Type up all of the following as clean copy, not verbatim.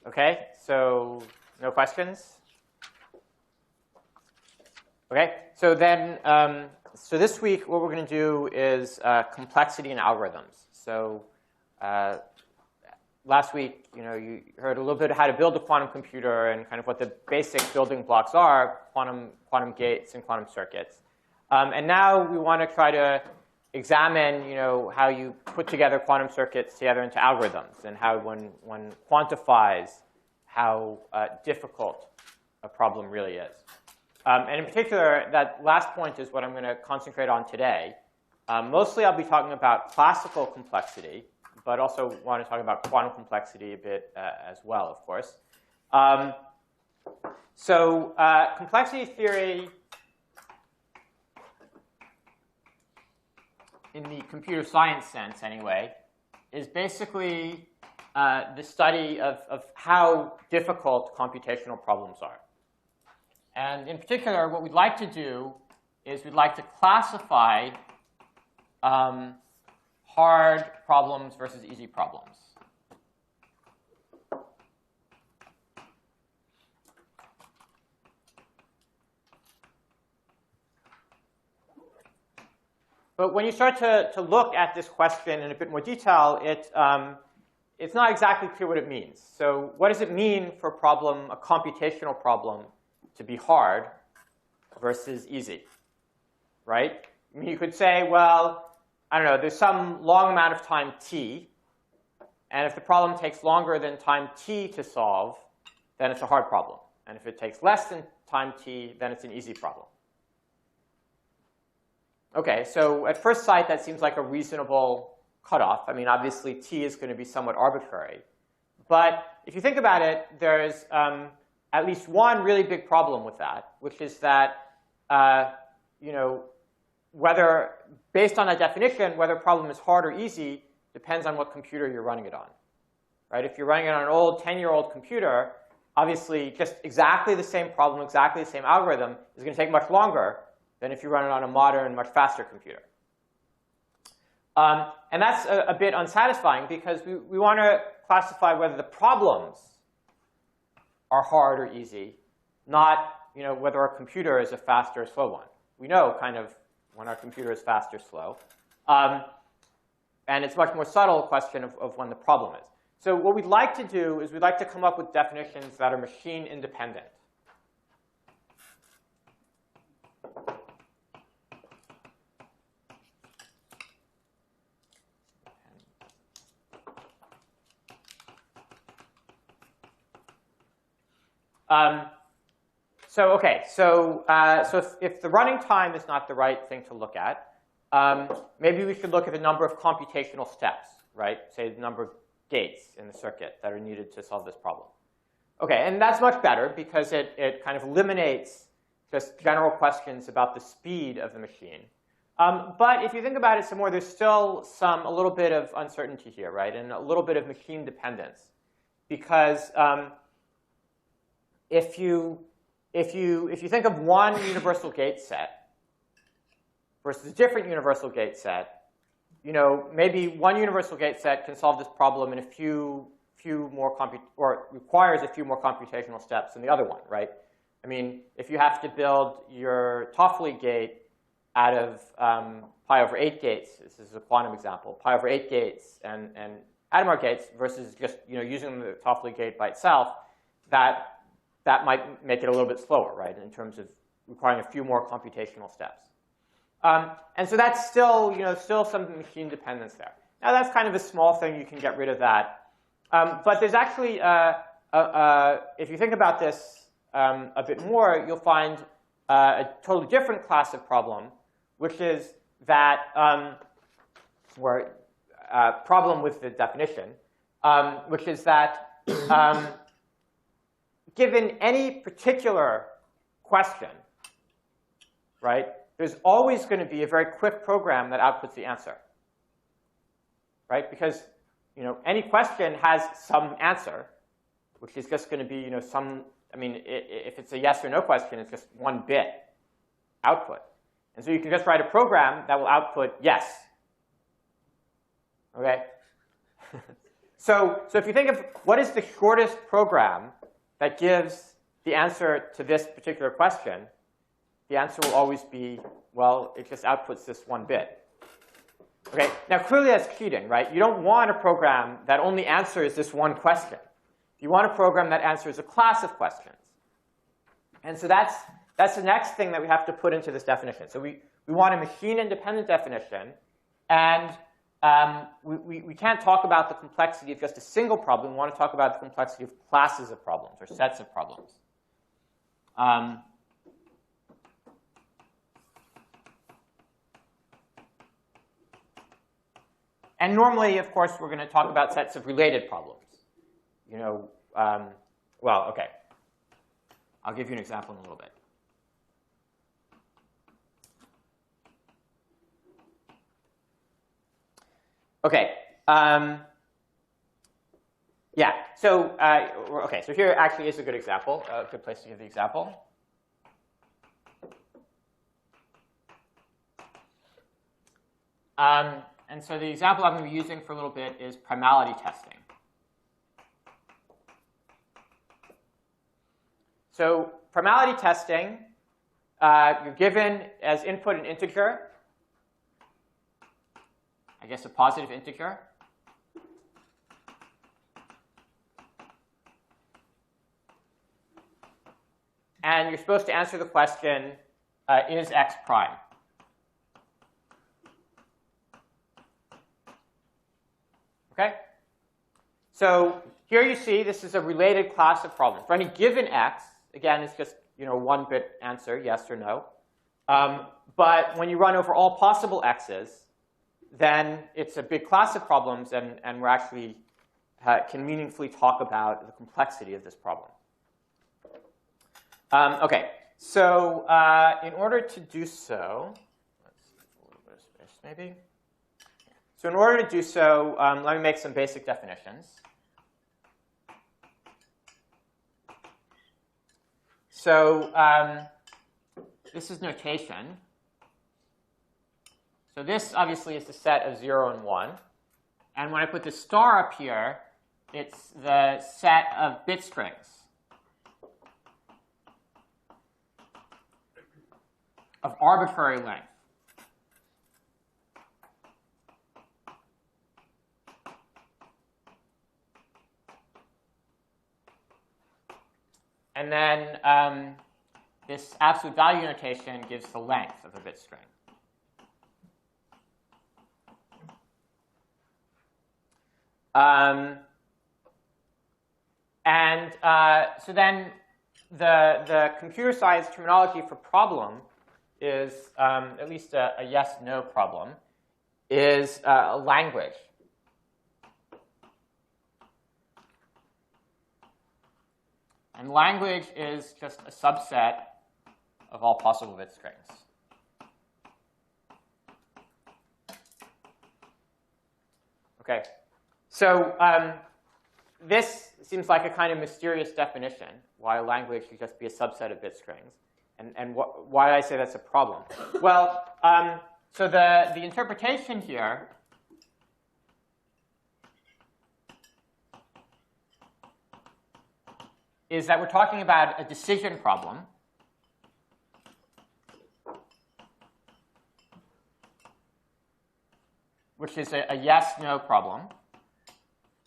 OK, so no questions? OK, so then so this week, what we're going to do is complexity in algorithms. So last week, you heard a little bit how to build a quantum computer and kind of what the basic building blocks are, quantum gates and quantum circuits. And now we want to try to examine how you put together quantum circuits together into algorithms and how one quantifies how difficult a problem really is. And in particular, that last point is what I'm going to concentrate on today. Mostly I'll be talking about classical complexity, but also want to talk about quantum complexity a bit as well, of course. So complexity theory in the computer science sense, anyway, is basically the study of how difficult computational problems are. And in particular, what we'd like to do is we'd like to classify hard problems versus easy problems. But when you start to look at this question in a bit more detail, it's not exactly clear what it means. So what does it mean for a computational problem, to be hard versus easy, right? I mean, you could say, well, I don't know, there's some long amount of time t, and if the problem takes longer than time t to solve, then it's a hard problem. And if it takes less than time t, then it's an easy problem. OK, so at first sight, that seems like a reasonable cutoff. I mean, obviously, t is going to be somewhat arbitrary. But if you think about it, there's at least one really big problem with that, which is that whether, based on that definition, whether a problem is hard or easy depends on what computer you're running it on. Right? If you're running it on an old 10-year-old computer, obviously just exactly the same problem, exactly the same algorithm is going to take much longer than if you run it on a modern, much faster computer. And that's a bit unsatisfying because we want to classify whether the problems are hard or easy, not whether our computer is a fast or a slow one. We know kind of when our computer is fast or slow. And it's a much more subtle question of when the problem is. So what we'd like to do is we'd like to come up with definitions that are machine independent. So if the running time is not the right thing to look at, maybe we should look at the number of computational steps, right? Say the number of gates in the circuit that are needed to solve this problem. OK, and that's much better because it kind of eliminates just general questions about the speed of the machine. But if you think about it some more, there's still a little bit of uncertainty here, right? And a little bit of machine dependence. Because if you think of one universal gate set versus a different universal gate set, maybe one universal gate set can solve this problem in a few more or requires a few more computational steps than the other one, right? I mean, if you have to build your Toffoli gate out of pi over 8 gates, this is a quantum example, pi over 8 gates and Hadamard gates versus just using the Toffoli gate by itself, that might make it a little bit slower, right, in terms of requiring a few more computational steps. And so that's still some machine dependence there. Now, that's kind of a small thing. You can get rid of that. But there's actually, if you think about this a bit more, you'll find a totally different class of problem, which is that problem with the definition, which is that given any particular question, right, there's always going to be a very quick program that outputs the answer, right? Because any question has some answer, which is just going to be if it's a yes or no question, it's just one bit output. And so you can just write a program that will output yes. OK? So if you think of what is the shortest program that gives the answer to this particular question, the answer will always be, well, it just outputs this one bit. Okay, now clearly that's cheating, right? You don't want a program that only answers this one question. You want a program that answers a class of questions. And so that's the next thing that we have to put into this definition. So we want a machine-independent definition. And we can't talk about the complexity of just a single problem. We want to talk about the complexity of classes of problems or sets of problems. And normally, of course, we're going to talk about sets of related problems. You know, well, OK. I'll give you an example in a little bit. OK. Yeah. So OK. So here actually is a good example, a good place to give the example. And so the example I'm going to be using for a little bit is primality testing. So primality testing, you're given as input an integer, I guess a positive integer. And you're supposed to answer the question, is x prime? OK? So here you see this is a related class of problems. For any given x, again, it's just one-bit answer, yes or no. But when you run over all possible x's, then it's a big class of problems, and we're actually can meaningfully talk about the complexity of this problem. OK, so in order to do so, let's see, a little bit of space maybe. So in order to do so, let me make some basic definitions. So this is notation. So this obviously is the set of 0 and 1. And when I put the star up here, it's the set of bit strings of arbitrary length. And then this absolute value notation gives the length of a bit string. So then the computer science terminology for problem is, at least a yes-no problem, is a language. And language is just a subset of all possible bit strings. OK. So this seems like a kind of mysterious definition, why a language should just be a subset of bit strings. And why I say that's a problem. Well, so the interpretation here is that we're talking about a decision problem. Which is a yes-no problem.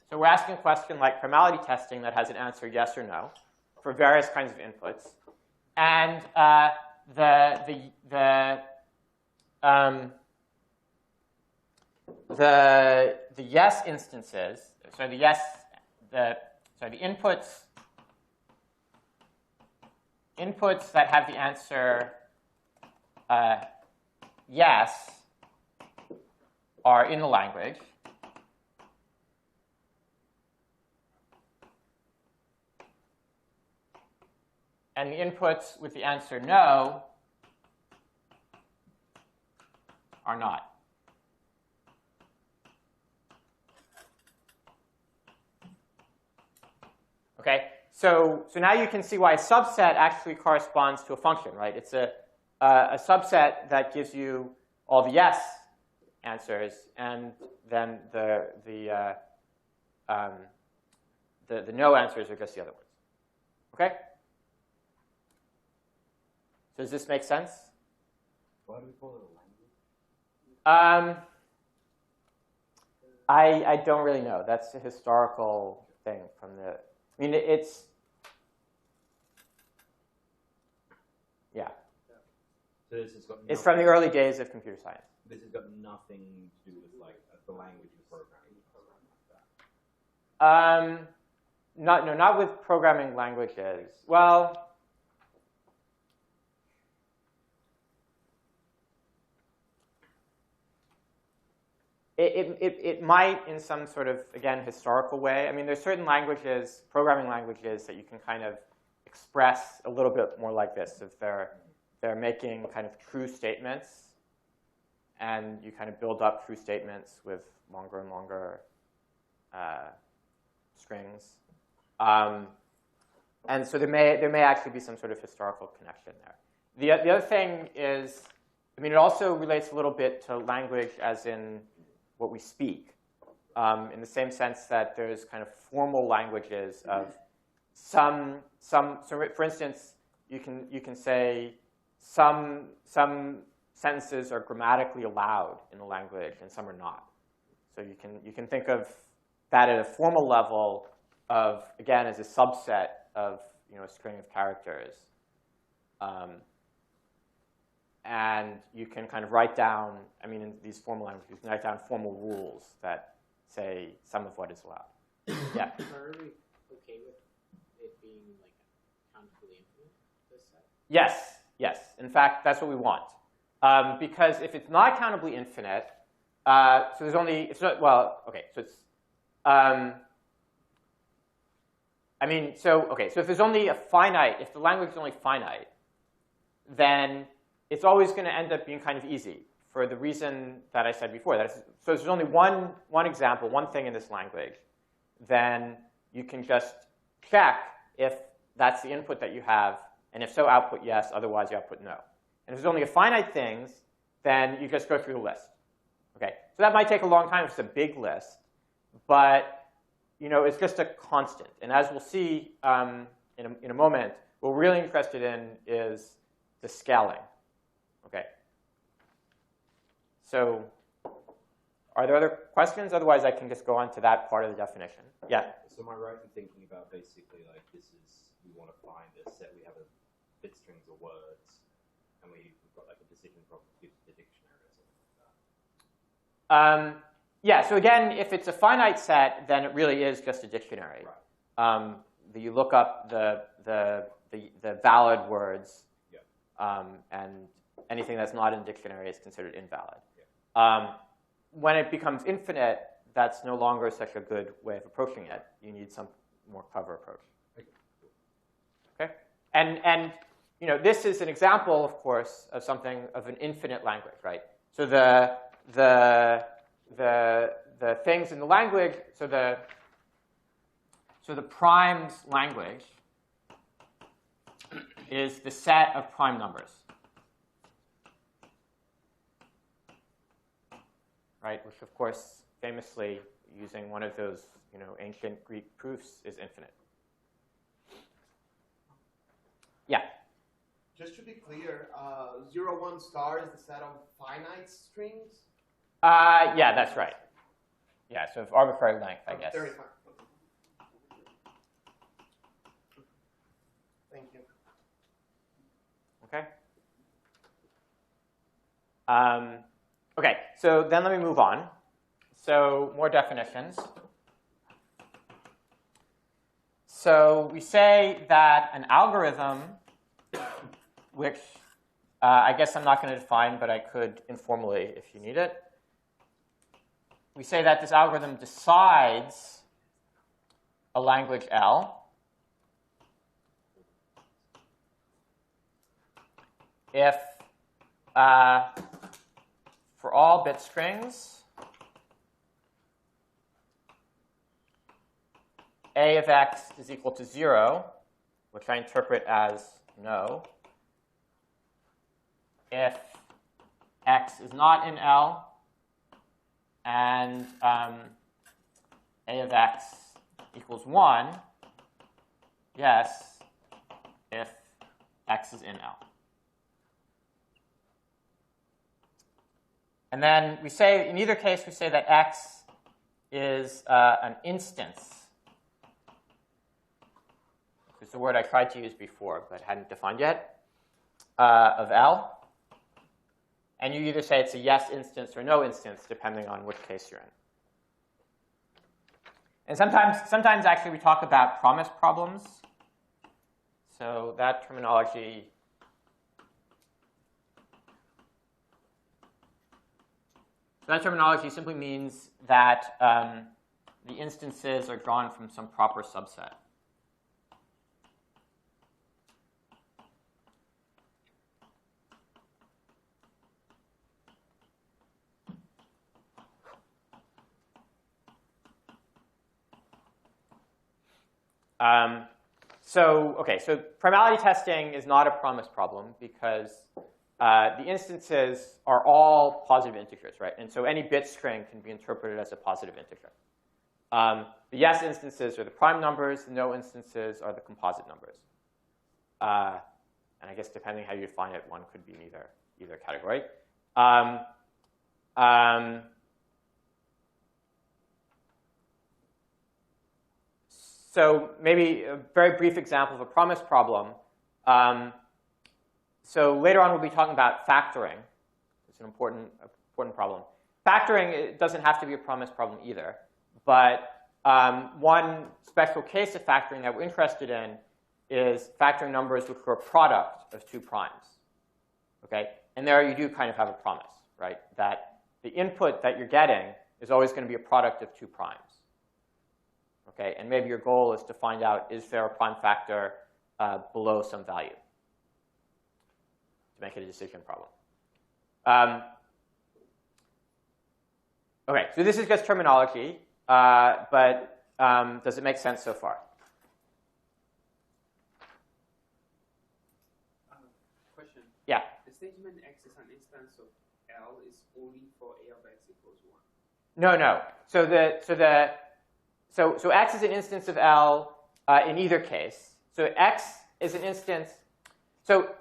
So we're asking a question like primality testing that has an answer yes or no for various kinds of inputs. And the yes instances, so the inputs that have the answer yes are in the language. And the inputs with the answer no are not. OK? So now you can see why a subset actually corresponds to a function, right? It's a subset that gives you all the yes answers, and then the the no answers are just the other ones. Okay? So does this make sense? Why do we call it a language? I don't really know. That's a historical thing from the. I mean, it's. Yeah. So this has got. It's from the early days of computer science. This has got nothing to do with like the language of programming like that. Not with programming languages. Well. It might in some sort of, again, historical way. I mean, there's certain languages, programming languages, that you can kind of express a little bit more like this. If they're making kind of true statements, and you kind of build up true statements with longer and longer strings. And so there may actually be some sort of historical connection there. The other thing is, I mean, it also relates a little bit to language as in what we speak, in the same sense that there's kind of formal languages of some. So for instance, you can say some sentences are grammatically allowed in the language and some are not. So you can think of that at a formal level of, again, as a subset of a string of characters. And you can kind of write down, I mean, in these formal languages, you can write down formal rules that say some of what is allowed. Yeah? Are we okay with it being like countably infinite, this set? Yes. In fact, that's what we want. Because if it's not countably infinite, so there's only, it's not, well, okay, so it's, I mean, so if there's only a finite, if the language is only finite, then it's always going to end up being kind of easy for the reason that I said before. So if there's only one example, one thing in this language, then you can just check if that's the input that you have, and if so, output yes, otherwise you output no. And if there's only a finite things, then you just go through the list. Okay, so that might take a long time if it's a big list, but it's just a constant. And as we'll see in a moment, what we're really interested in is the scaling. Okay. So are there other questions? Otherwise, I can just go on to that part of the definition. Yeah? So am I right in thinking about basically like this is, we want to find a set, we have a bit strings of words, and we've got like a decision problem to give the dictionary or something like that? Yeah, so again, if it's a finite set, then it really is just a dictionary. Right. You look up the valid words, yeah. And anything that's not in the dictionary is considered invalid. Yeah. When it becomes infinite, that's no longer such a good way of approaching it. You need some more clever approach. Okay? And this is an example, of course, of something of an infinite language, right? So the things in the language, so the primes language is the set of prime numbers. Right, which of course, famously, using one of those ancient Greek proofs, is infinite. Yeah? Just to be clear, 0, 1 star is the set of finite strings? Yeah, that's right. Yeah, so of arbitrary length, I guess. 35. Thank you. Okay. Okay, so then let me move on. So more definitions. So we say that an algorithm, which I guess I'm not going to define, but I could informally if you need it. We say that this algorithm decides a language L if for all bit strings, a of x is equal to 0, which I interpret as no, if x is not in L, and A of x equals 1, yes, if x is in L. And then we say, in either case, we say that x is an instance. It's the word I tried to use before, but hadn't defined yet, of L. And you either say it's a yes instance or no instance, depending on which case you're in. And sometimes actually we talk about promise problems. So that terminology simply means that the instances are drawn from some proper subset. So primality testing is not a promise problem because the instances are all positive integers, right? And so any bit string can be interpreted as a positive integer. The yes instances are the prime numbers. The no instances are the composite numbers. And I guess depending how you define it, one could be in either category. So maybe a very brief example of a promise problem. So later on, we'll be talking about factoring. It's an important problem. Factoring, it doesn't have to be a promise problem either. But one special case of factoring that we're interested in is factoring numbers which are a product of two primes. Okay? And there you do kind of have a promise, right? That the input that you're getting is always going to be a product of two primes. Okay? And maybe your goal is to find out, is there a prime factor below some value to make it a decision problem. Okay, so this is just terminology, but does it make sense so far? Question. Yeah. The statement x is an instance of L is only for A of x equals 1. No. So x is an instance of L in either case. So x is an instance. So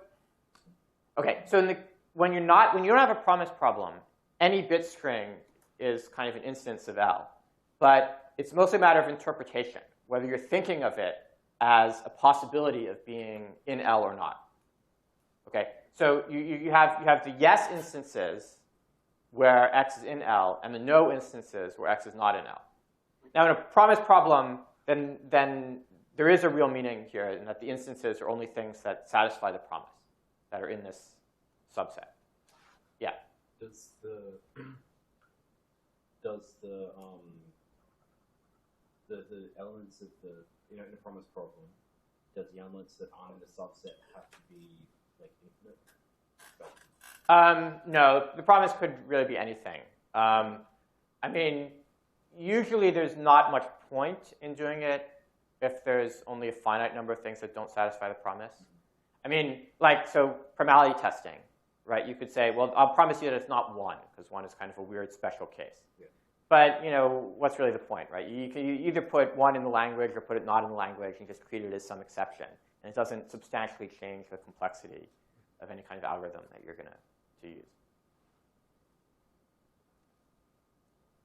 okay. So when you don't have a promise problem, any bit string is kind of an instance of L. But it's mostly a matter of interpretation, whether you're thinking of it as a possibility of being in L or not. Okay. So you have the yes instances where x is in L, and the no instances where x is not in L. Now, in a promise problem, then there is a real meaning here, in that the instances are only things that satisfy the promise, that are in this subset. Yeah. Does the elements of the, in a promise problem, does the elements that aren't in the subset have to be like infinite? No, the promise could really be anything. I mean, usually there's not much point in doing it if there's only a finite number of things that don't satisfy the promise. I mean, so primality testing, right? You could say, well, I'll promise you that it's not 1, because 1 is kind of a weird special case. Yeah. But, what's really the point, right? You can either put 1 in the language or put it not in the language and just treat it as some exception. And it doesn't substantially change the complexity of any kind of algorithm that you're going to use.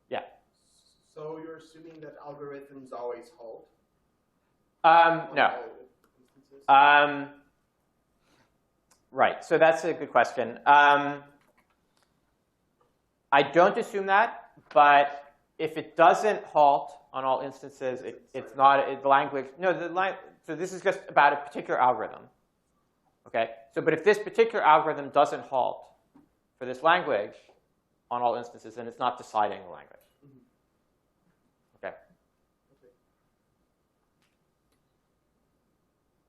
Yeah? So you're assuming that algorithms always hold? No. Right, so that's a good question. I don't assume that, but if it doesn't halt on all instances, it's not the language. No, so this is just about a particular algorithm. Okay, but if this particular algorithm doesn't halt for this language on all instances, then it's not deciding the language. Okay.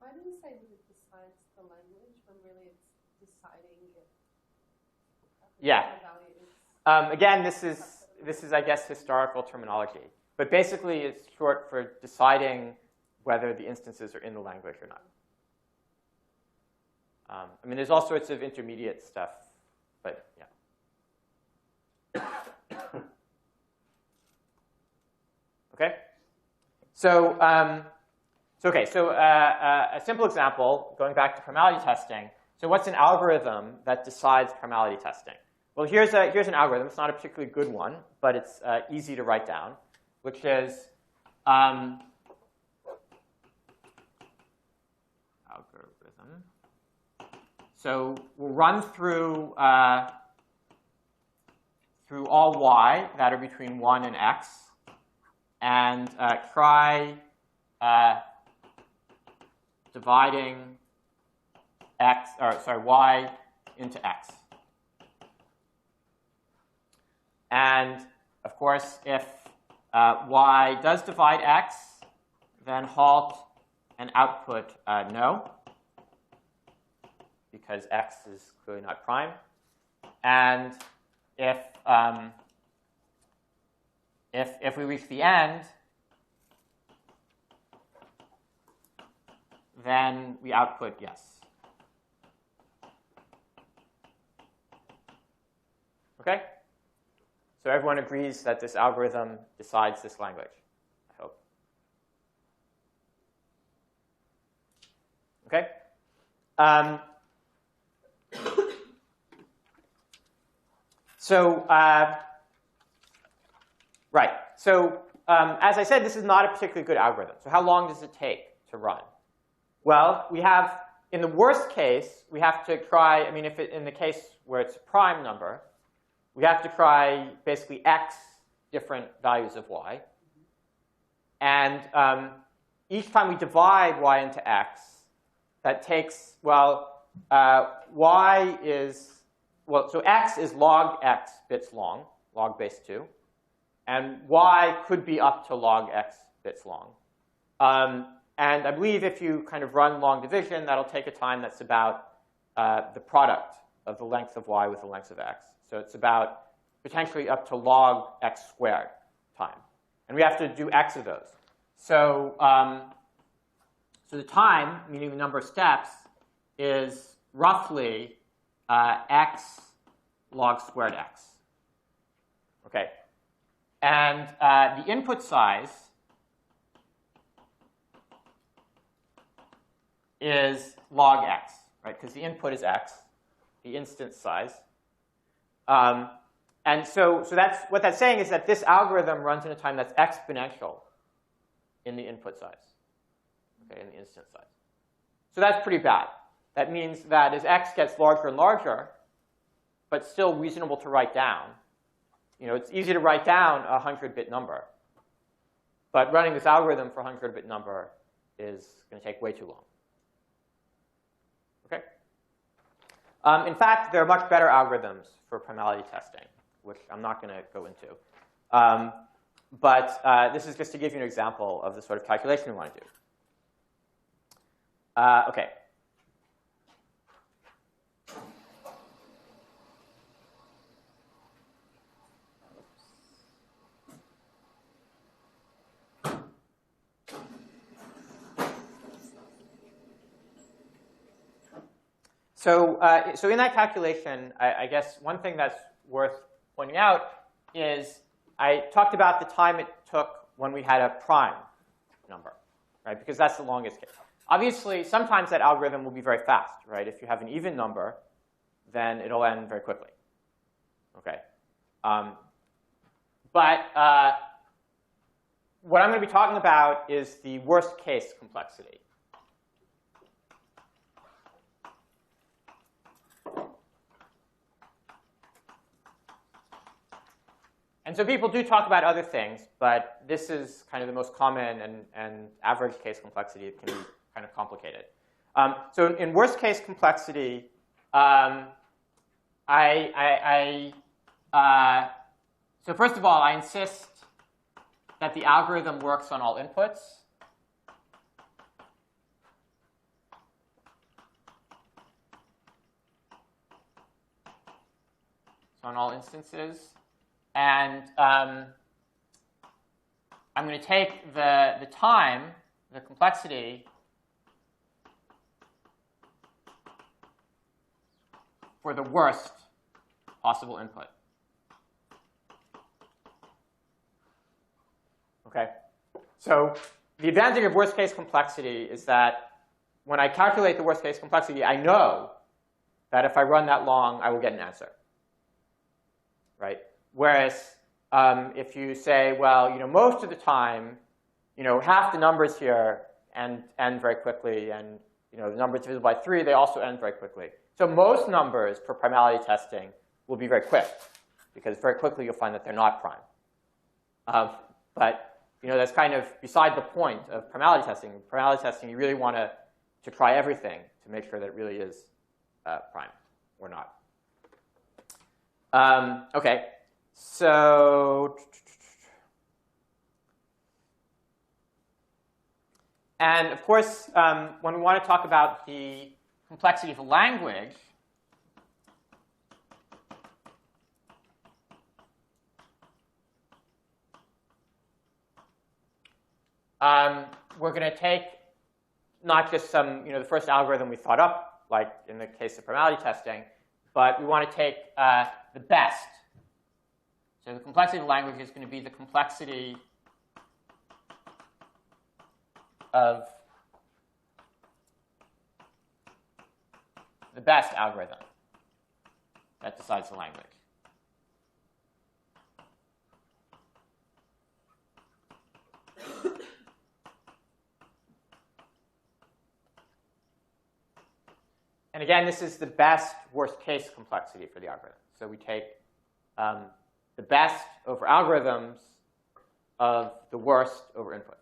Why do you say that it decides the language when really it's deciding it? Yeah. Again, this is, I guess, historical terminology. But basically, it's short for deciding whether the instances are in the language or not. I mean, there's all sorts of intermediate stuff, but yeah. Okay? So, a simple example, going back to primality testing. So what's an algorithm that decides primality testing? Well, here's an algorithm. It's not a particularly good one, but it's easy to write down, which is algorithm. So we'll run through all y that are between 1 and x, and try dividing y into x. And of course, if y does divide x, then halt and output no, because x is clearly not prime. And if we reach the end, then we output yes. Okay? So everyone agrees that this algorithm decides this language, I hope. Okay? Right. So as I said, this is not a particularly good algorithm. So how long does it take to run? Well, we have, in the worst case, we have to try, I mean, in the case where it's a prime number, we have to try basically x different values of y. And each time we divide y into x, that takes, well, y is, well, so x is log x bits long, log base 2. And y could be up to log x bits long. And I believe if you kind of run long division, that'll take a time that's about the product of the length of y with the length of x. So it's about potentially up to log x squared time. And we have to do x of those. So, so the time, meaning the number of steps, is roughly x log squared x. Okay. And the input size is log x, right? Because the input is x, the instance size. And so that's what that's saying is that this algorithm runs in a time that's exponential in the input size, okay, in the instance size. So that's pretty bad. That means that as x gets larger and larger, but still reasonable to write down, you know, it's easy to write down a 100-bit number. But running this algorithm for a 100-bit number is going to take way too long. Okay? In fact, there are much better algorithms for primality testing, which I'm not going to go into. But this is just to give you an example of the sort of calculation we want to do. Okay. So in that calculation, I guess one thing that's worth pointing out is I talked about the time it took when we had a prime number, right? Because that's the longest case. Obviously, sometimes that algorithm will be very fast, right? If you have an even number, then it'll end very quickly. Okay. But what I'm going to be talking about is the worst case complexity. And so people do talk about other things, but this is kind of the most common and average case complexity. It can be kind of complicated. So in worst case complexity, so first of all, I insist that the algorithm works on all inputs. So on all instances. And I'm going to take the time, the complexity, for the worst possible input. Okay. So the advantage of worst case complexity is that when I calculate the worst case complexity, I know that if I run that long, I will get an answer, right? Whereas if you say, well, most of the time, half the numbers here end very quickly, and the numbers divisible by 3, they also end very quickly. So most numbers for primality testing will be very quick, because very quickly you'll find that they're not prime. But that's kind of beside the point of primality testing. Primality testing, you really want to try everything to make sure that it really is prime or not. OK, so and of course, when we want to talk about the complexity of a language, we're going to take not just the first algorithm we thought up, like in the case of primality testing, but we want to take the best. So the complexity of the language is going to be the complexity of the best algorithm that decides the language. And again, this is the best worst case complexity for the algorithm. So we take the best over algorithms of the worst over inputs.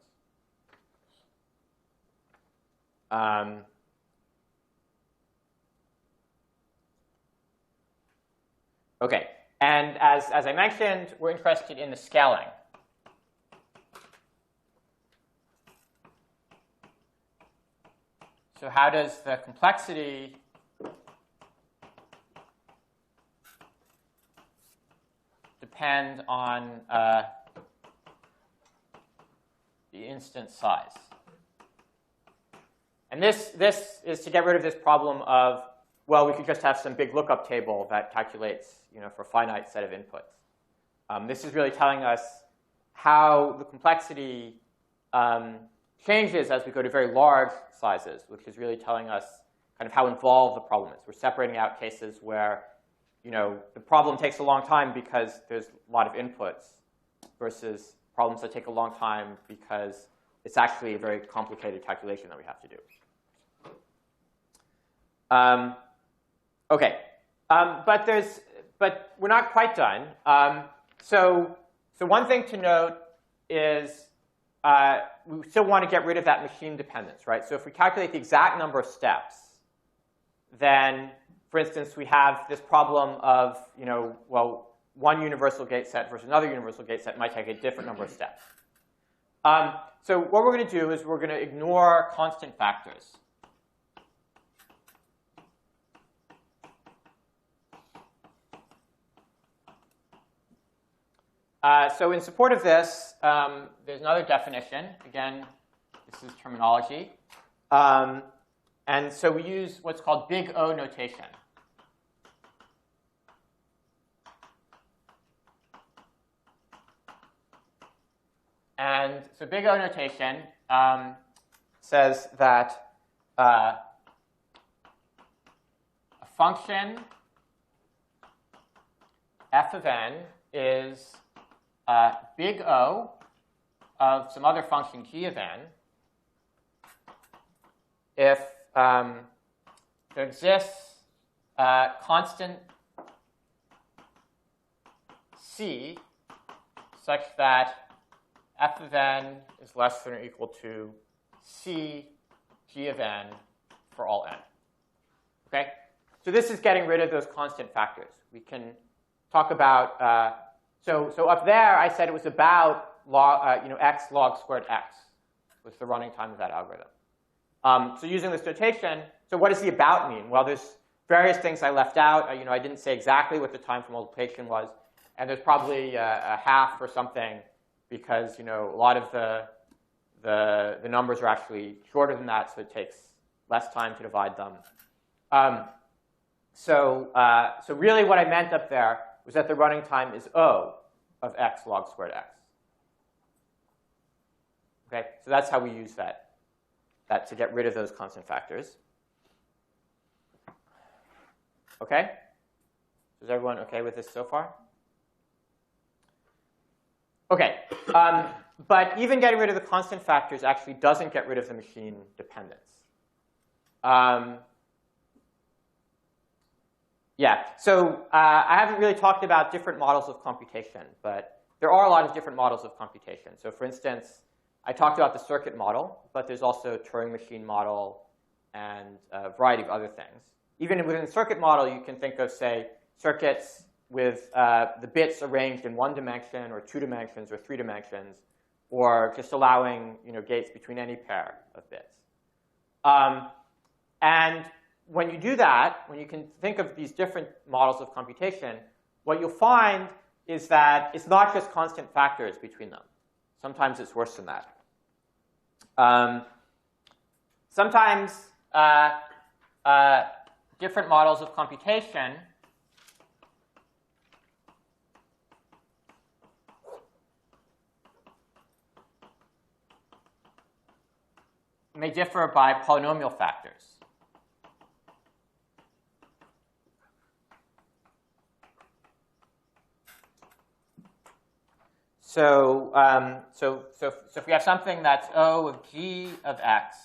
OK, and as I mentioned, we're interested in the scaling. So how does the complexity depend on the instance size? And this is to get rid of this problem of, well, we could just have some big lookup table that calculates for a finite set of inputs. This is really telling us how the complexity changes as we go to very large sizes, which is really telling us kind of how involved the problem is. We're separating out cases where the problem takes a long time because there's a lot of inputs versus problems that take a long time because it's actually a very complicated calculation that we have to do. OK, but we're not quite done. So one thing to note is we still want to get rid of that machine dependence, right? So if we calculate the exact number of steps, then, for instance, we have this problem of, well, one universal gate set versus another universal gate set might take a different number of steps. So what we're going to do is we're going to ignore constant factors. So in support of this, there's another definition. Again, this is terminology. And so we use what's called big O notation. And so big O notation says that a function f of n is big O of some other function g of n if there exists constant c such that f of n is less than or equal to c g of n for all n. Okay? So this is getting rid of those constant factors. We can talk about so up there, I said it was about x log squared x was the running time of that algorithm. So using this notation, so what does the about mean? Well, there's various things I left out. I didn't say exactly what the time for multiplication was, and there's probably a half or something because a lot of the numbers are actually shorter than that, so it takes less time to divide them. So really, what I meant up there was that the running time is O of x log squared x. Okay, so that's how we use that to get rid of those constant factors. Okay? Is everyone okay with this so far? Okay, but even getting rid of the constant factors actually doesn't get rid of the machine dependence. Yeah, so I haven't really talked about different models of computation, but there are a lot of different models of computation. So for instance, I talked about the circuit model, but there's also a Turing machine model and a variety of other things. Even within the circuit model, you can think of, say, circuits with the bits arranged in 1 dimension or 2 dimensions or 3 dimensions, or just allowing gates between any pair of bits. And when you do that, when you can think of these different models of computation, what you'll find is that it's not just constant factors between them. Sometimes it's worse than that. Sometimes different models of computation may differ by polynomial factors. So if we have something that's O of G of X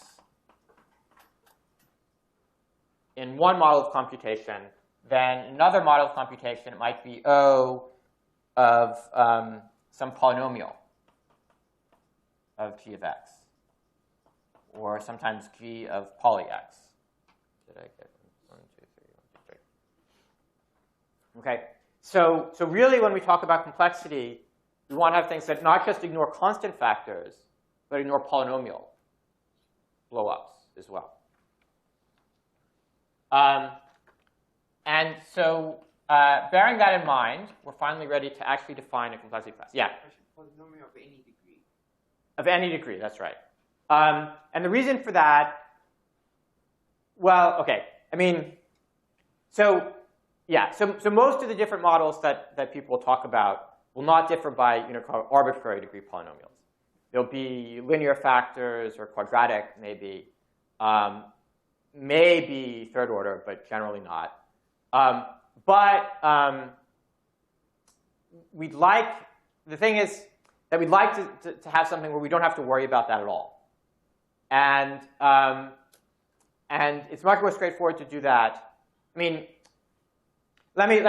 in one model of computation, then in another model of computation, it might be O of some polynomial of G of X, or sometimes G of poly X. Did I get 1, 2, 3, 1, 2, 3? Okay, so really when we talk about complexity, we want to have things that not just ignore constant factors, but ignore polynomial blow-ups as well. And so bearing that in mind, we're finally ready to actually define a complexity class. Yeah? Polynomial of any degree. Of any degree, that's right. And the reason for that, well, okay, I mean, so yeah, so most of the different models that people talk about will not differ by arbitrary degree polynomials. There'll be linear factors or quadratic, maybe. Maybe third order, but generally not. The thing is that we'd like to have something where we don't have to worry about that at all. And it's much more straightforward to do that. I mean, let me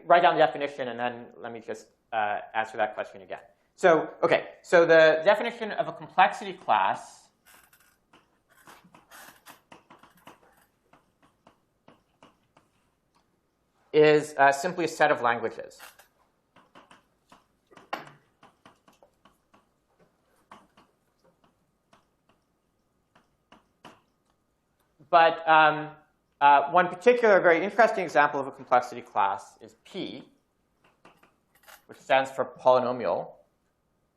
write down the definition, and then let me just answer that question again. So, okay, so the definition of a complexity class is simply a set of languages. But one particular very interesting example of a complexity class is P, which stands for polynomial.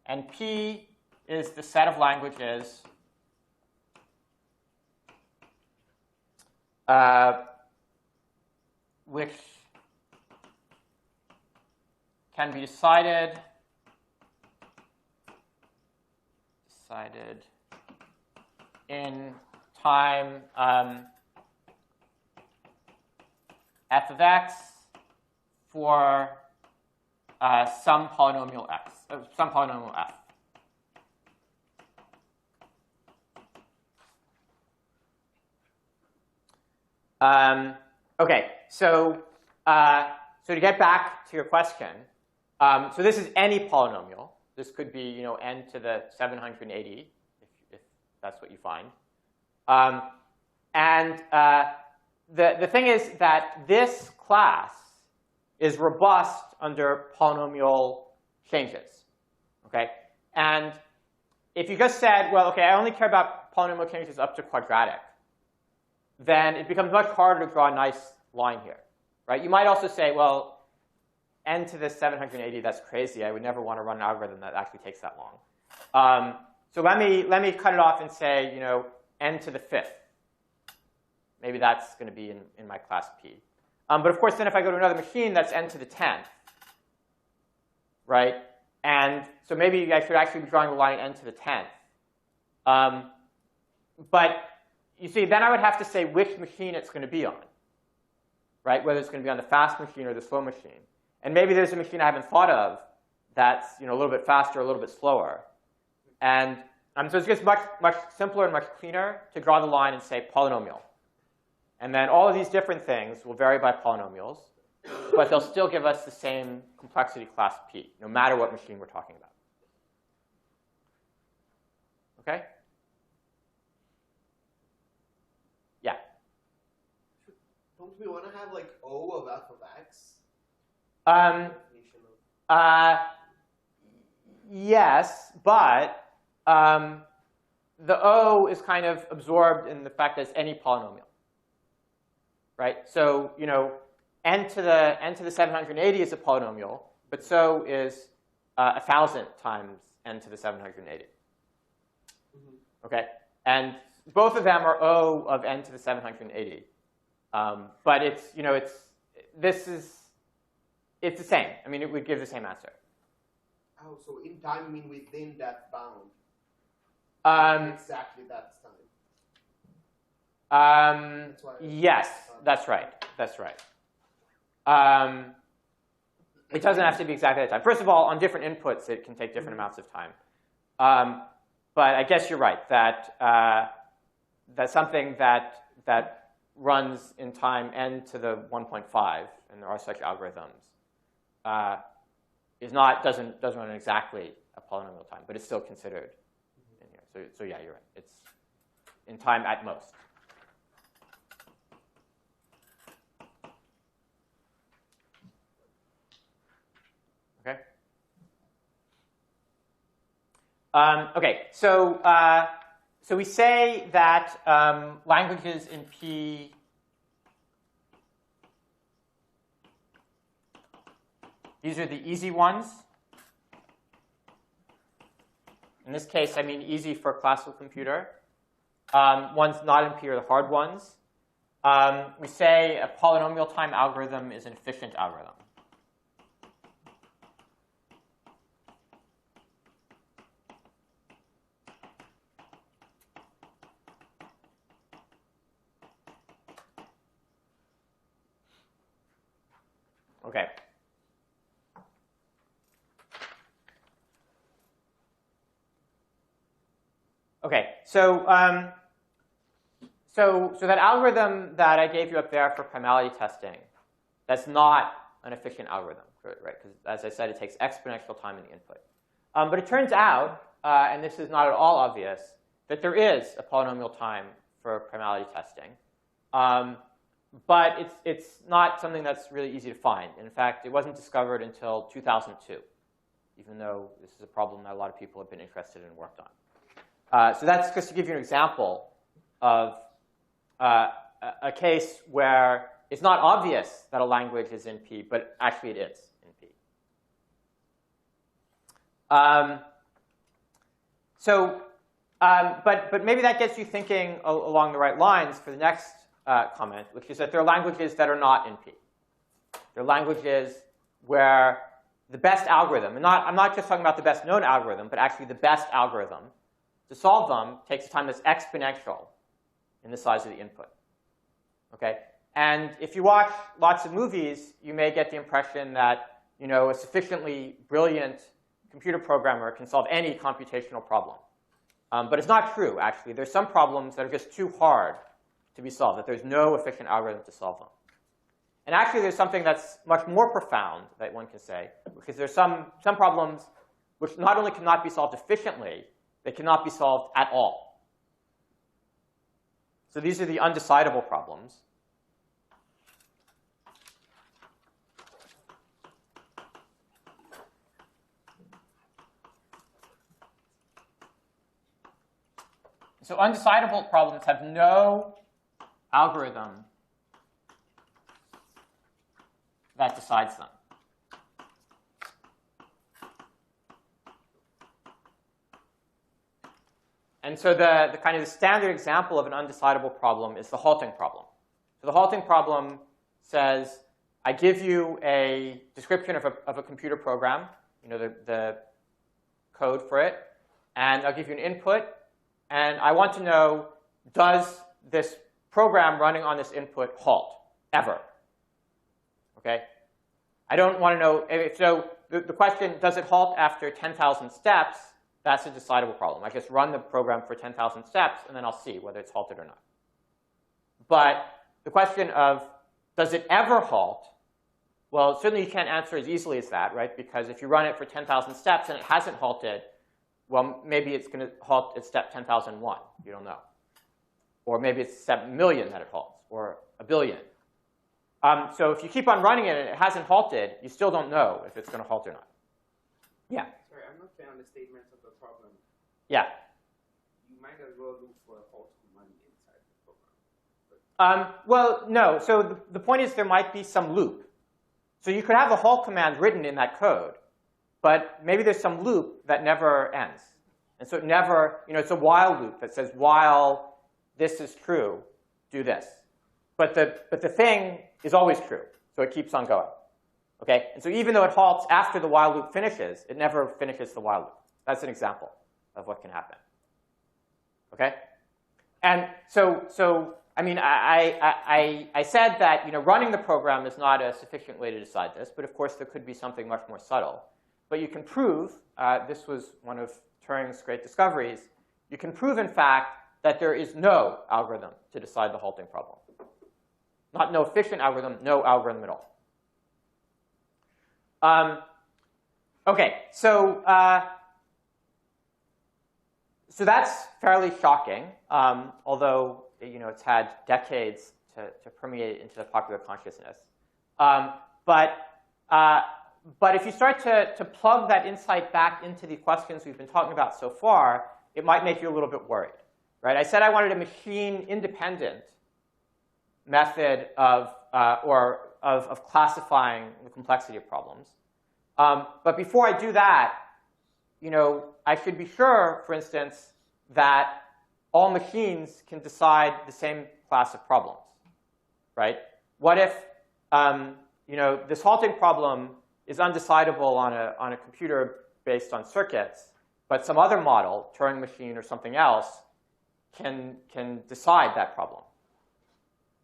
And P is the set of languages which can be decided in time f of x for some polynomial x, some polynomial f. Okay, so to get back to your question, so this is any polynomial. This could be n to the 780 if that's what you find. The thing is that this class is robust under polynomial changes, okay? And if you just said, well, okay, I only care about polynomial changes up to quadratic, then it becomes much harder to draw a nice line here, right? You might also say, well, n to the 780, that's crazy. I would never want to run an algorithm that actually takes that long. So let me cut it off and say, n to the 5th. Maybe that's going to be in my class P. But of course, then if I go to another machine, that's n to the 10th, right? And so maybe I should actually be drawing the line n to the 10th But you see, then I would have to say which machine it's going to be on, right? Whether it's going to be on the fast machine or the slow machine. And maybe there's a machine I haven't thought of that's a little bit faster, a little bit slower. And so it's just much simpler and much cleaner to draw the line and say polynomial. And then all of these different things will vary by polynomials, but they'll still give us the same complexity class P, no matter what machine we're talking about. OK? Yeah? Don't we want to have like O of f of x? Definition of Yes, but the O is kind of absorbed in the fact that it's any polynomial, right? So n to the 780 is a polynomial, but so is 1,000 times n to the 780. Okay, and both of them are O of n to the 780, but it's the same. I mean, it would give the same answer. Oh, so in time you mean within that bound? Exactly that time. That's why Yes, that's right. That's right. It doesn't have to be exactly that time. First of all, on different inputs, it can take different amounts of time. But I guess you're right that that's something that runs in time n to the 1.5, and there are such algorithms. Doesn't run exactly a polynomial time, but it's still considered in here. So yeah, you're right. It's in time at most. Okay. Okay. So we say that languages in P these are the easy ones. In this case, I mean easy for a classical computer. Ones not in P are the hard ones. We say a polynomial time algorithm is an efficient algorithm. Okay. Okay, so that algorithm that I gave you up there for primality testing, that's not an efficient algorithm, right? Because as I said, it takes exponential time in the input. But it turns out, and this is not at all obvious, that there is a polynomial time for primality testing. But it's not something that's really easy to find. And in fact, it wasn't discovered until 2002, even though this is a problem that a lot of people have been interested in and worked on. So that's just to give you an example of a case where it's not obvious that a language is in P, but actually it is in P. But maybe that gets you thinking along the right lines for the next comment, which is that there are languages that are not in P. There are languages where the best algorithm, and I'm not just talking about the best known algorithm, but actually the best algorithm to solve them takes a time that's exponential in the size of the input. Okay? And if you watch lots of movies, you may get the impression that a sufficiently brilliant computer programmer can solve any computational problem. But it's not true, actually. There's some problems that are just too hard to be solved, that there's no efficient algorithm to solve them. And actually, there's something that's much more profound that one can say, because there's some problems which not only cannot be solved efficiently, they cannot be solved at all. So these are the undecidable problems. So undecidable problems have no algorithm that decides them. And so the kind of the standard example of an undecidable problem is the halting problem. So the halting problem says, I give you a description of a computer program, the code for it, and I'll give you an input, and I want to know, does this program running on this input halt ever? Okay? I don't want to know. So the question, does it halt after 10,000 steps? That's a decidable problem. I just run the program for 10,000 steps, and then I'll see whether it's halted or not. But the question of, does it ever halt? Well, certainly you can't answer as easily as that, right? Because if you run it for 10,000 steps and it hasn't halted, well, maybe it's going to halt at step 10,001. You don't know. Or maybe it's step million that it halts, or a billion. So if you keep on running it and it hasn't halted, you still don't know if it's going to halt or not. Yeah? Sorry, I'm not clear on the statement of the problem. Yeah. You might as well look for a halt command inside the program. Well, no. So the point is there might be some loop. So you could have a halt command written in that code, but maybe there's some loop that never ends. And so it never, it's a while loop that says, while this is true, do this. But the thing is always true, so it keeps on going. Okay? And so even though it halts after the while loop finishes, it never finishes the while loop. That's an example of what can happen. Okay? And so I mean, I said that running the program is not a sufficient way to decide this, but of course there could be something much more subtle. But you can prove, this was one of Turing's great discoveries, you can prove, in fact, that there is no algorithm to decide the halting problem. Not no efficient algorithm, no algorithm at all. OK, so that's fairly shocking, although it's had decades to permeate into the popular consciousness. But if you start to plug that insight back into the questions we've been talking about so far, it might make you a little bit worried. Right? I said I wanted a machine-independent method of classifying the complexity of problems. But before I do that, I should be sure, for instance, that all machines can decide the same class of problems. Right? What if this halting problem is undecidable on a computer based on circuits, but some other model, Turing machine or something else, can decide that problem?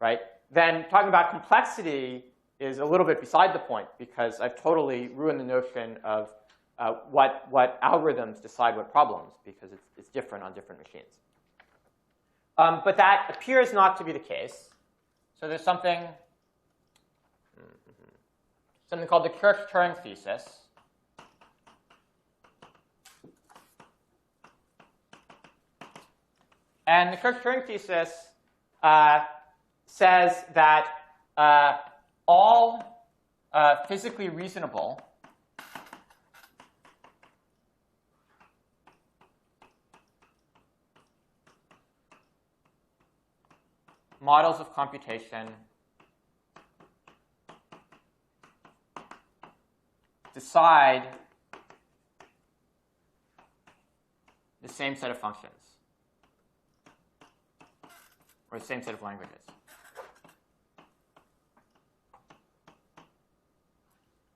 Right? Then talking about complexity is a little bit beside the point, because I've totally ruined the notion of what algorithms decide what problems, because it's different on different machines. But that appears not to be the case. So there's something called the Church-Turing thesis. And the Church-Turing thesis says that all physically reasonable models of computation decide the same set of functions, or the same set of languages.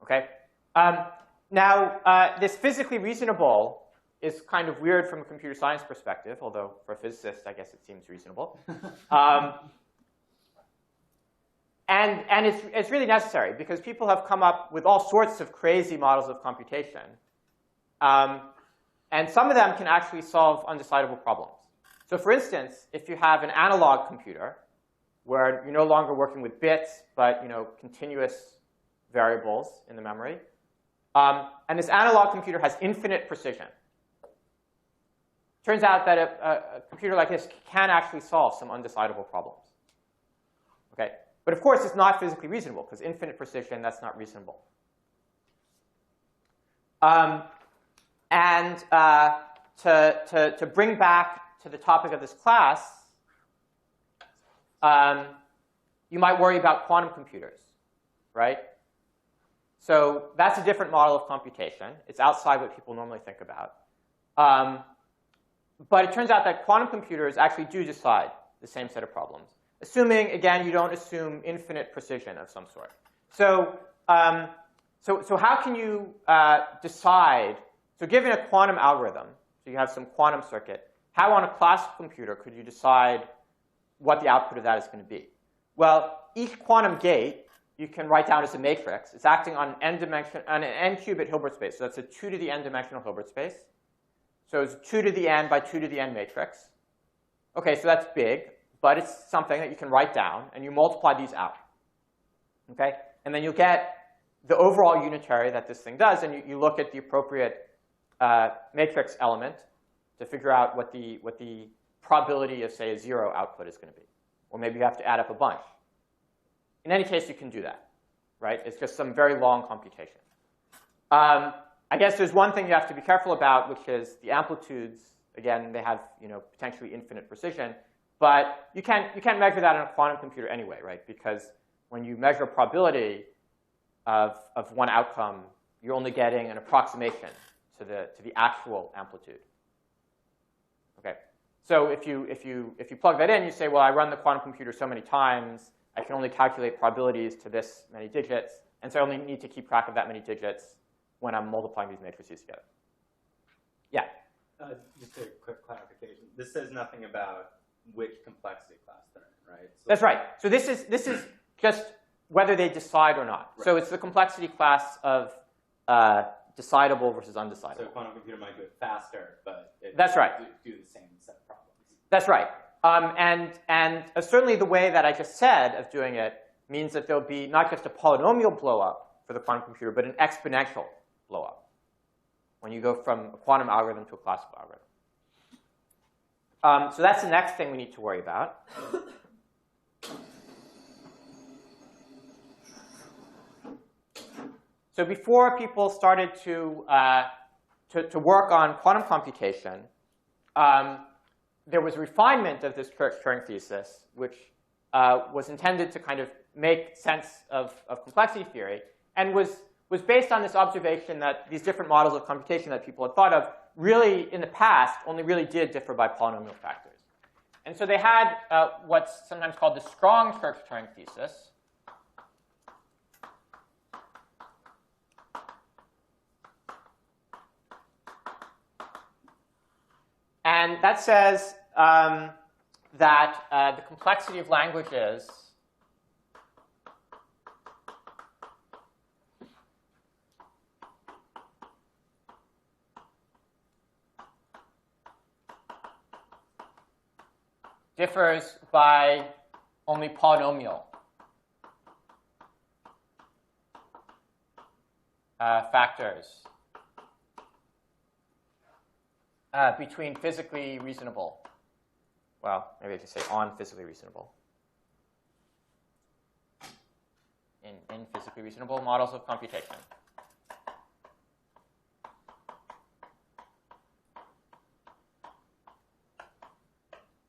Okay? Now, this physically reasonable is kind of weird from a computer science perspective, although for a physicist, I guess it seems reasonable. And it's really necessary, because people have come up with all sorts of crazy models of computation. And some of them can actually solve undecidable problems. So for instance, if you have an analog computer, where you're no longer working with bits, but continuous variables in the memory, and this analog computer has infinite precision. Turns out that a computer like this can actually solve some undecidable problems. Okay? But of course, it's not physically reasonable, because infinite precision, that's not reasonable. And to bring back to the topic of this class, you might worry about quantum computers, right? So that's a different model of computation. It's outside what people normally think about. But it turns out that quantum computers actually do decide the same set of problems, assuming, again, you don't assume infinite precision of some sort. So how can you decide? So given a quantum algorithm, so you have some quantum circuit, how on a classical computer could you decide what the output of that is going to be? Well, each quantum gate you can write down as a matrix. It's acting on an n-qubit Hilbert space. So that's a 2 to the n dimensional Hilbert space. So it's 2 to the n by 2 to the n matrix. OK, so that's big. But it's something that you can write down. And you multiply these out. OK? And then you'll get the overall unitary that this thing does. And you look at the appropriate matrix element to figure out what the probability of, say, a 0 output is going to be. Or maybe you have to add up a bunch. In any case, you can do that, right? It's just some very long computation. I guess there's one thing you have to be careful about, which is the amplitudes. Again, they have potentially infinite precision. But you can't measure that in a quantum computer anyway, right? Because when you measure probability of one outcome, you're only getting an approximation to the actual amplitude. Okay. So if you plug that in, you say, well, I run the quantum computer so many times, I can only calculate probabilities to this many digits, and so I only need to keep track of that many digits when I'm multiplying these matrices together. Yeah? Just a quick clarification. This says nothing about which complexity class they're in, right? So That's right. So this is just whether they decide or not. Right. So it's the complexity class of decidable versus undecidable. So a quantum computer might do it faster, but it That's right. do the same set of problems. That's right. And certainly the way that I just said of doing it means that there'll be not just a polynomial blow-up for the quantum computer, but an exponential blow-up when you go from a quantum algorithm to a classical algorithm. So that's the next thing we need to worry about. So before people started to work on quantum computation, there was a refinement of this Church-Turing thesis, which was intended to kind of make sense of complexity theory, and was based on this observation that these different models of computation that people had thought of really, in the past, only really did differ by polynomial factors. And so they had what's sometimes called the strong Church-Turing thesis. And that says that the complexity of languages differs by only polynomial factors between physically reasonable. Well, maybe I should say on physically reasonable. In physically reasonable models of computation.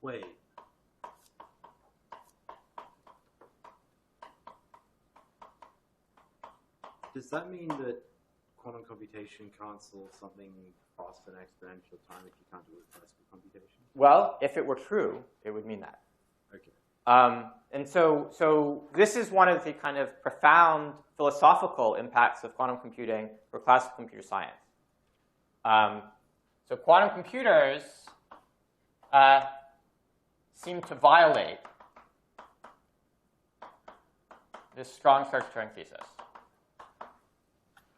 Wait. Does that mean that quantum computation can't solve something fast in exponential time if you can't do it with classical computation? Well, if it were true, it would mean that. Okay. And so this is one of the kind of profound philosophical impacts of quantum computing for classical computer science. So quantum computers seem to violate this strong Church-Turing thesis.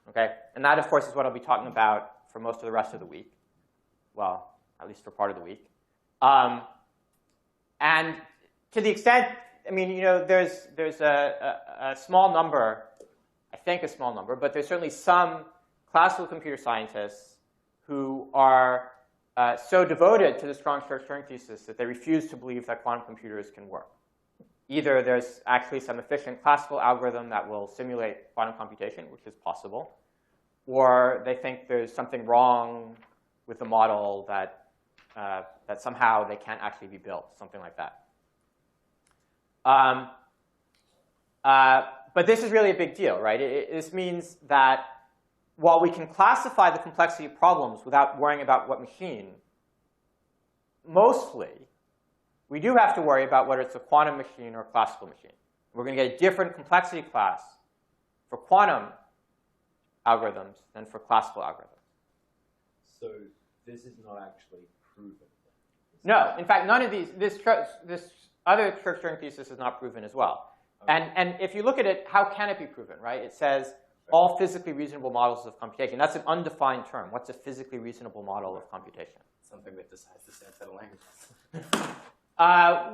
Okay? And that, of course, is what I'll be talking about for most of the rest of the week. Well, at least for part of the week. And to the extent, I mean, there's a small number, I think a small number, but there's certainly some classical computer scientists who are so devoted to the strong Church-Turing thesis that they refuse to believe that quantum computers can work. Either there's actually some efficient classical algorithm that will simulate quantum computation, which is possible, or they think there's something wrong with the model that somehow they can't actually be built, something like that. But this is really a big deal, right? This means that while we can classify the complexity of problems without worrying about what machine, mostly we do have to worry about whether it's a quantum machine or a classical machine. We're going to get a different complexity class for quantum algorithms than for classical algorithms. So this is not actually proven. No, in fact, none of these. This other Church-Turing thesis is not proven as well. Okay. And if you look at it, how can it be proven, right? It says all physically reasonable models of computation. That's an undefined term. What's a physically reasonable model of computation? Something that decides the same set of languages.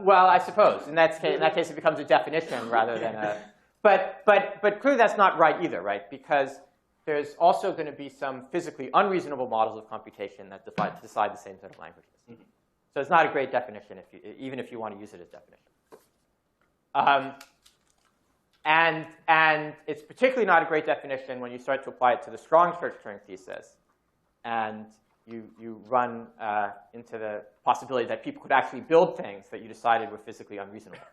Well, I suppose in that case it becomes a definition rather than a. But clearly that's not right either, right? Because there's also going to be some physically unreasonable models of computation that decide the same set of languages. Mm-hmm. So it's not a great definition even if you want to use it as definition. And it's particularly not a great definition when you start to apply it to the strong Church-Turing thesis, and you run into the possibility that people could actually build things that you decided were physically unreasonable.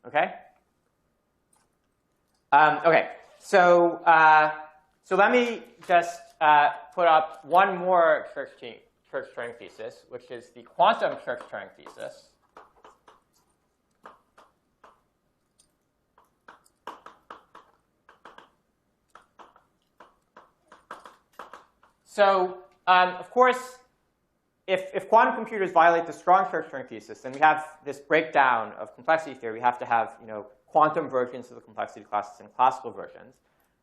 Okay. Okay. So let me just put up one more Church-Turing thesis, which is the quantum Church-Turing thesis. So, of course, if quantum computers violate the strong Church-Turing thesis, then we have this breakdown of complexity theory. We have to have quantum versions of the complexity classes and classical versions.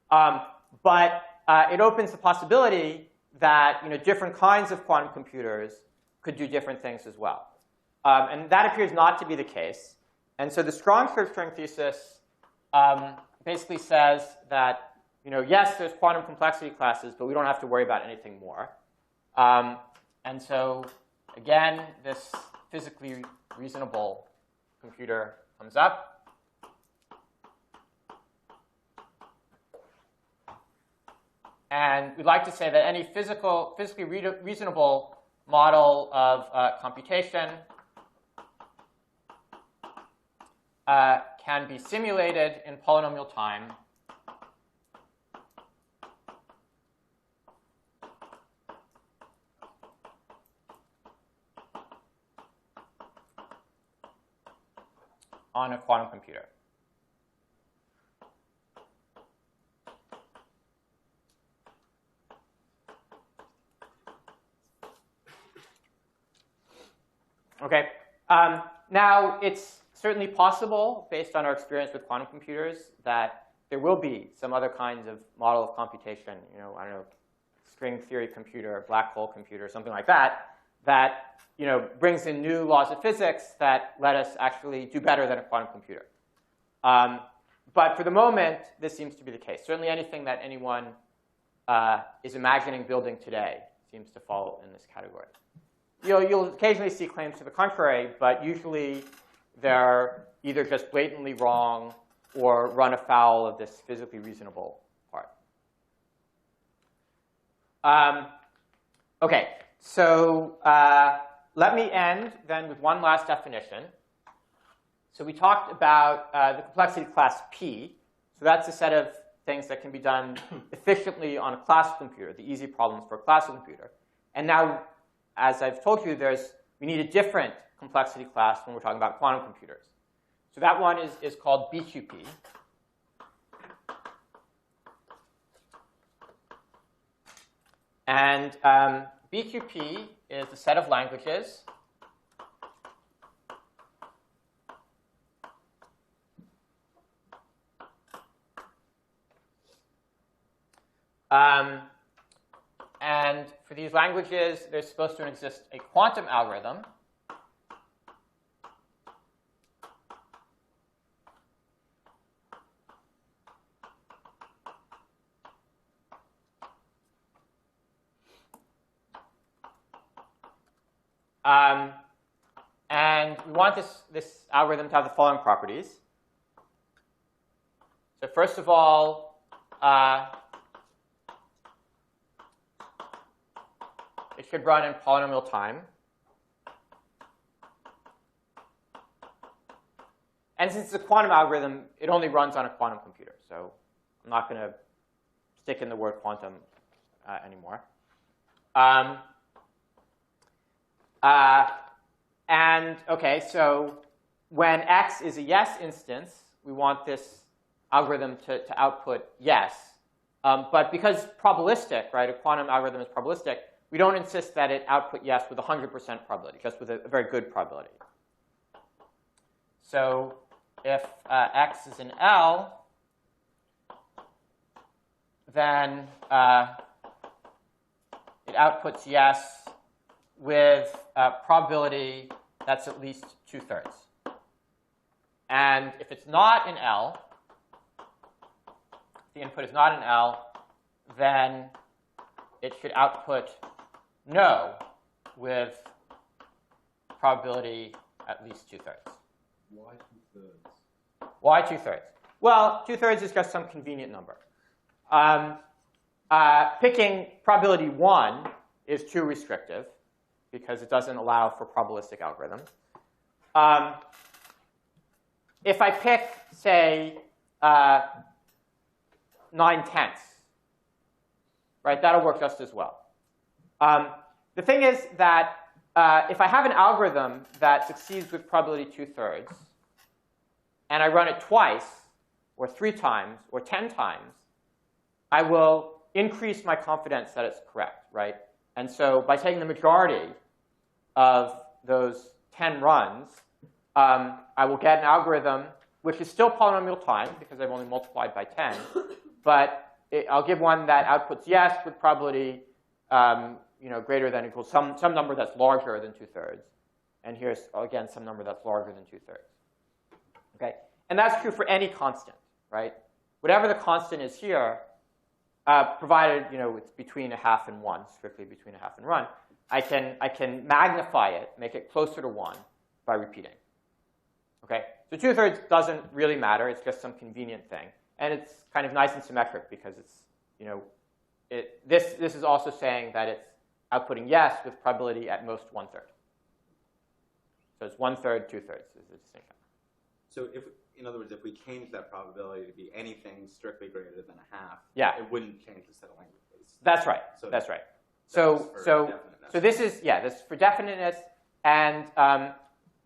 But it opens the possibility that different kinds of quantum computers could do different things as well. And that appears not to be the case. And so the strong Church-Turing thesis basically says that yes, there's quantum complexity classes, but we don't have to worry about anything more. And so, again, this physically reasonable computer comes up. And we'd like to say that any physically reasonable model of computation can be simulated in polynomial time on a quantum computer. Okay. Now, it's certainly possible, based on our experience with quantum computers, that there will be some other kinds of model of computation, I don't know, string theory computer, black hole computer, something like that, that brings in new laws of physics that let us actually do better than a quantum computer. But for the moment, this seems to be the case. Certainly anything that anyone is imagining building today seems to fall in this category. You'll occasionally see claims to the contrary, but usually they're either just blatantly wrong or run afoul of this physically reasonable part. OK, so let me end then with one last definition. So we talked about the complexity class P. So that's a set of things that can be done efficiently on a classical computer, the easy problems for a classical computer. And now, as I've told you, we need a different complexity class when we're talking about quantum computers. So that one is called BQP. And BQP is a set of languages and for these languages, there's supposed to exist a quantum algorithm and we want this algorithm to have the following properties. So first of all, it should run in polynomial time. And since it's a quantum algorithm, it only runs on a quantum computer. So I'm not going to stick in the word quantum anymore. And OK, so when x is a yes instance, we want this algorithm to output yes. But because probabilistic, right, a quantum algorithm is probabilistic, we don't insist that it output yes with 100% probability, just with a very good probability. So if x is in L, then it outputs yes with a probability that's at least 2/3. And if it's not in L, the input is not in L, then it should output no with probability at least 2/3. Why 2/3? Why 2/3? Well, 2/3 is just some convenient number. Picking probability 1 is too restrictive because it doesn't allow for probabilistic algorithms. If I pick, say, 9/10, right, that'll work just as well. The thing is that if I have an algorithm that succeeds with probability 2/3, and I run it twice, or 3 times, or 10 times, I will increase my confidence that it's correct, right? And so by taking the majority of those 10 runs, I will get an algorithm which is still polynomial time because I've only multiplied by 10, but I'll give one that outputs yes with probability greater than or equals some number that's larger than 2/3. And here's, again, some number that's larger than 2/3. Okay? And that's true for any constant, right? Whatever the constant is here, provided it's between 1/2 and 1, strictly between 1/2 and 1, I can magnify it, make it closer to 1 by repeating. Okay? So 2/3 doesn't really matter. It's just some convenient thing. And it's kind of nice and symmetric because it's, this is also saying that it's outputting yes with probability at most 1/3. So it's 1/3, 2/3 is the distinction. So in other words, if we change that probability to be anything strictly greater than 1/2, yeah, it wouldn't change the set of languages. That's right. So that's right. So this is this is for definiteness, and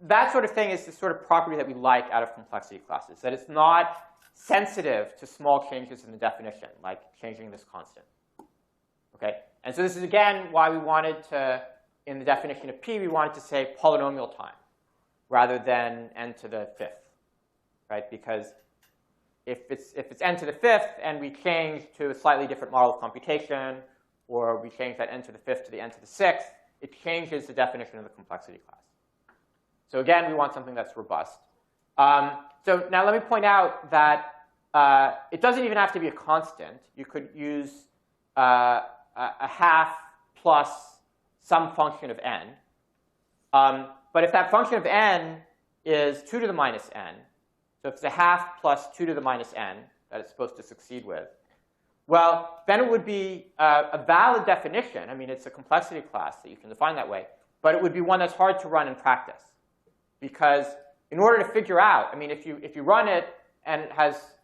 that sort of thing is the sort of property that we like out of complexity classes, that it's not sensitive to small changes in the definition, like changing this constant. Okay? And so this is, again, why we wanted to, in the definition of P, we wanted to say polynomial time rather than n to the 5th, right? Because if it's n to the 5th and we change to a slightly different model of computation, or we change that n to the 5th to the n to the 6th, it changes the definition of the complexity class. So again, we want something that's robust. So now let me point out that it doesn't even have to be a constant. You could use a 1/2 plus some function of n. But if that function of n is 2 to the minus n, so if it's a 1/2 plus 2 to the minus n that it's supposed to succeed with, well, then it would be a valid definition. I mean, it's a complexity class that you can define that way. But it would be one that's hard to run in practice. Because in order to figure out, I mean, if you run it and it has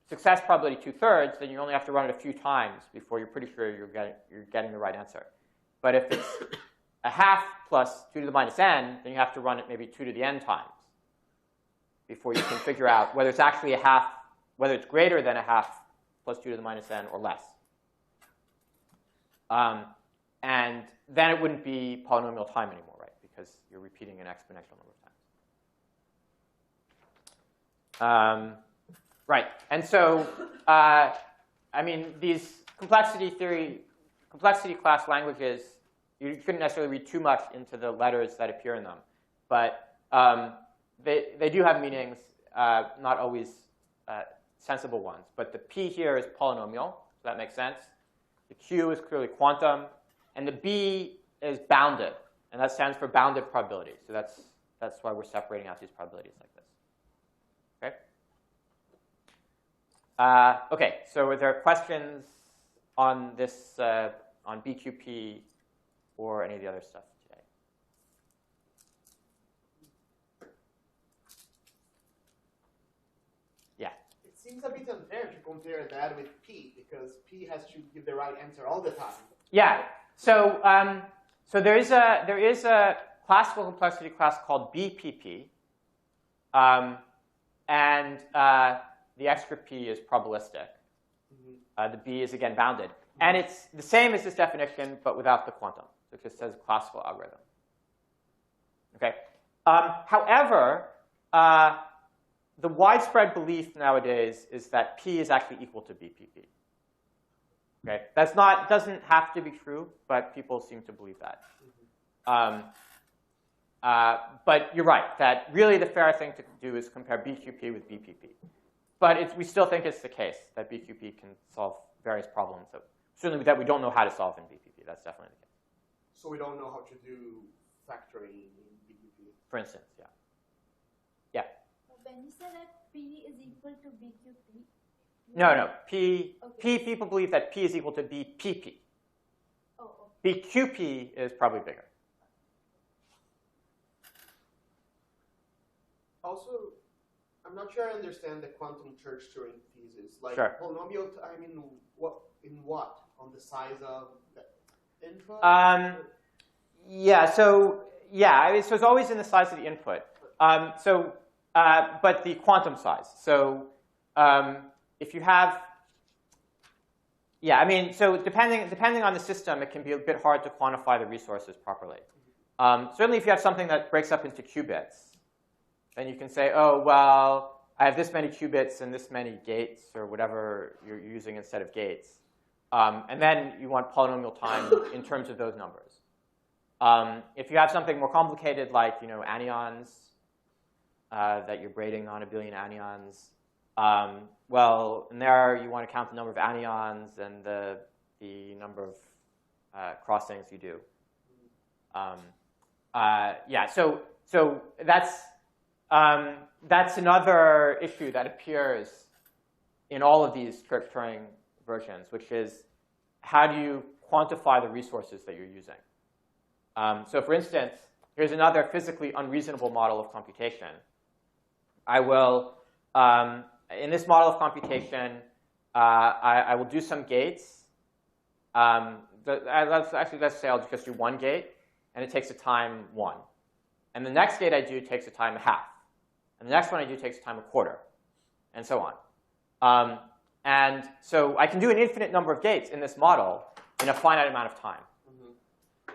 success probability 2/3, then you only have to run it a few times before you're pretty sure you're getting the right answer. But if it's a 1/2 plus 2 to the minus n, then you have to run it maybe 2 to the n times before you can figure out whether it's actually a 1/2, whether it's greater than a 1/2 plus 2 to the minus n or less. And then it wouldn't be polynomial time anymore, right? Because you're repeating an exponential number of times. Right. And so, I mean, these complexity class languages, you couldn't necessarily read too much into the letters that appear in them. But they do have meanings, not always sensible ones. But the P here is polynomial, so that makes sense. The Q is clearly quantum. And the B is bounded. And that stands for bounded probability. So that's why we're separating out these probabilities like this. Okay? Okay, so are there questions on this, on BQP or any of the other stuff today? Yeah? It seems a bit unfair to compare that with P, because P has to give the right answer all the time. Yeah. So, so there is a classical complexity class called BPP, and the extra P is probabilistic. The B is again bounded, And it's the same as this definition, but without the quantum. So it just says classical algorithm. Okay. However, the widespread belief nowadays is that P is actually equal to BPP. Okay. Doesn't have to be true, but people seem to believe that. But you're right, that really the fair thing to do is compare BQP with BPP. But we still think it's the case that BQP can solve various problems, certainly that we don't know how to solve in BPP. That's definitely the case. So we don't know how to do factoring in BQP. For instance, yeah. Yeah. When you say that P is equal to BQP. No. P, Okay. people believe that P is equal to BPP. Oh, okay. BQP is probably bigger. Also, I'm not sure I understand the quantum Church-Turing thesis. Like Sure. polynomial time in what? On the size of the input? Yeah. So it's always in the size of the input. But the quantum size. So if you have, so depending on the system, it can be a bit hard to quantify the resources properly. Certainly, if you have something that breaks up into qubits, then you can say, oh, well, I have this many qubits and this many gates, or whatever you're using instead of gates. And then you want polynomial time in terms of those numbers. If you have something more complicated, like anyons, that you're braiding on a billion anyons, well, in there you want to count the number of anyons and the number of crossings you do. So that's another issue that appears in all of these Church-Turing versions, which is how do you quantify the resources that you're using? So for instance, here's another physically unreasonable model of computation. I will, in this model of computation, I will do some gates. Let's say I'll just do one gate, and it takes a time 1. And the next gate I do takes a time 1/2. And the next one I do takes a time 1/4, and so on. And so I can do an infinite number of gates in this model in a finite amount of time,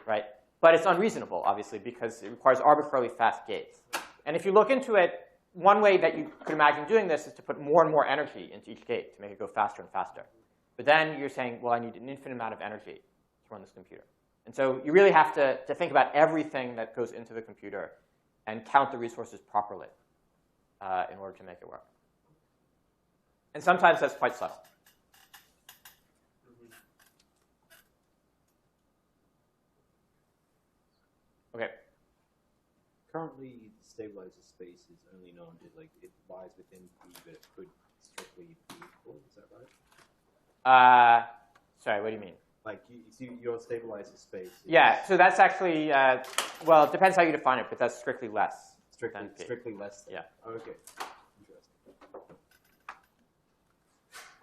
right? But it's unreasonable, obviously, because it requires arbitrarily fast gates. And if you look into it, one way that you could imagine doing this is to put more and more energy into each gate to make it go faster and faster. But then you're saying, well, I need an infinite amount of energy to run this computer. And so you really have to think about everything that goes into the computer and count the resources properly in order to make it work. And sometimes that's quite subtle. Okay. Currently, stabilizer space is only known to, like, it lies within P, but it could strictly be equal. Is that right? Sorry, what do you mean? Like, your stabilizer space. Yeah, so that's actually, well, it depends how you define it, but that's strictly less. Strictly less than. Yeah. Oh, okay. Interesting.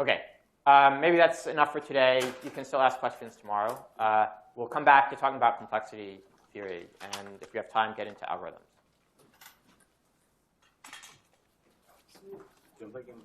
Okay, maybe that's enough for today. You can still ask questions tomorrow. We'll come back to talking about complexity theory, and if you have time, get into algorithms. Jumping in.